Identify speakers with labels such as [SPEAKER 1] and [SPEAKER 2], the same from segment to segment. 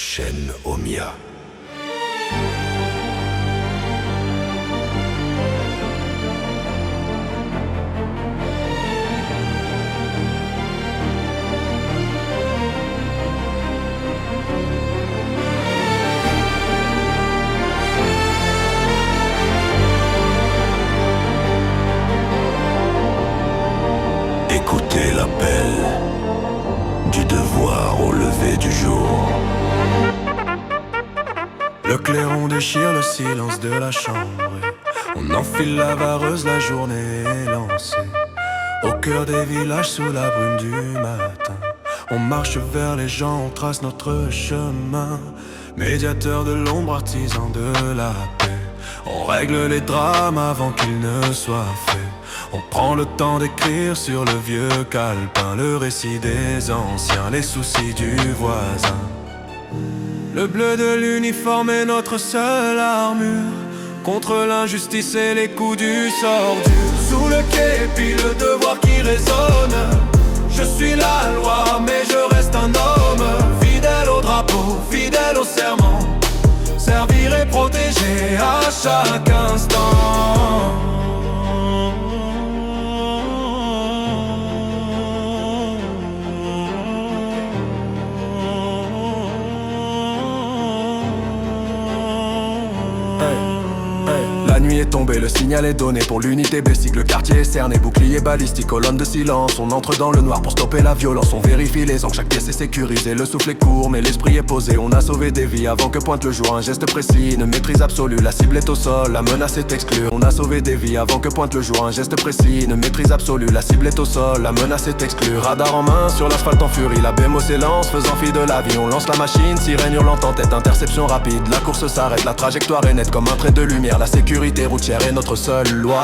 [SPEAKER 1] chaîne Omia. Écoutez l'appel du devoir au lever du jour. Le clairon déchire le silence de la chambre. On enfile la vareuse, la journée est lancée. Au cœur des villages sous la brume du matin, on marche vers les gens, on trace notre chemin. Médiateur de l'ombre, artisan de la paix, on règle les drames avant qu'ils ne soient faits. On prend le temps d'écrire sur le vieux calepin le récit des anciens, les soucis du voisin. Le bleu de l'uniforme est notre seule armure contre l'injustice et les coups du sort dur. Sous le képi, le devoir qui résonne. Je suis la loi mais je reste un homme, fidèle au drapeau, fidèle au serment, servir et protéger à chaque instant. La nuit est tombée, le signal est donné pour l'unité basique. Le quartier est cerné, bouclier balistique, colonne de silence. On entre dans le noir pour stopper la violence. On vérifie les angles, chaque pièce est sécurisée. Le souffle est court mais l'esprit est posé. On a sauvé des vies avant que pointe le jour. Un geste précis, une maîtrise absolue. La cible est au sol, la menace est exclue. On a sauvé des vies avant que pointe le jour. Un geste précis, une maîtrise absolue. La cible est au sol, la menace est exclue. Radar en main, sur l'asphalte en furie. La BMO s'élance, faisant fi de la vie. On lance la machine, sirène hurlante en tête. Interception rapide, la course s'arrête. La trajectoire est nette comme un trait de lumière. La sécurité routière est notre seule loi.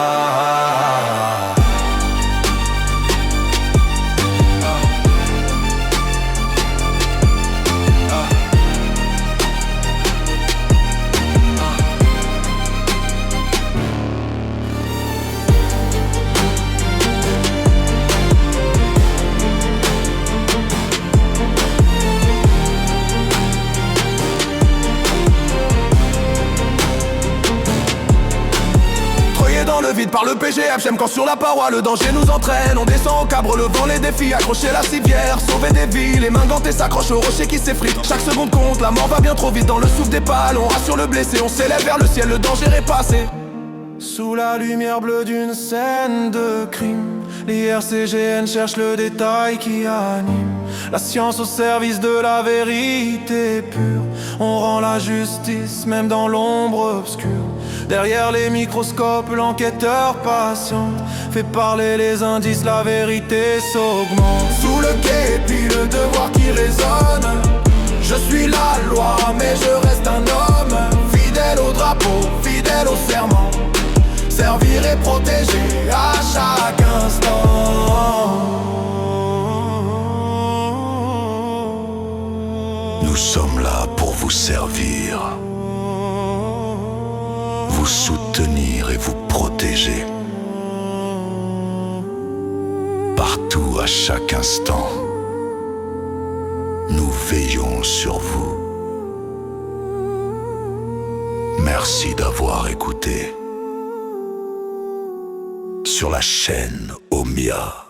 [SPEAKER 1] Dans le vide par le PGF, j'aime quand sur la paroi le danger nous entraîne. On descend au cabre, le vent, les défis, accrocher la civière, sauver des vies, les mains gantées s'accrochent au rocher qui s'effrite. Chaque seconde compte, la mort va bien trop vite dans le souffle des pales. On rassure le blessé, on s'élève vers le ciel, le danger est passé. Sous la lumière bleue d'une scène de crime, l'IRCGN cherche le détail qui anime. La science au service de la vérité pure. On rend la justice même dans l'ombre obscure. Derrière les microscopes, l'enquêteur patiente, fait parler les indices, la vérité s'augmente. Sous le képi, le devoir qui résonne. Je suis la loi mais je reste un homme, fidèle au drapeau, fidèle au serment, servir et protéger à chaque instant. Nous sommes là pour vous servir, vous soutenir et vous protéger. Partout, à chaque instant, nous veillons sur vous. Merci d'avoir écouté sur la chaîne Omia.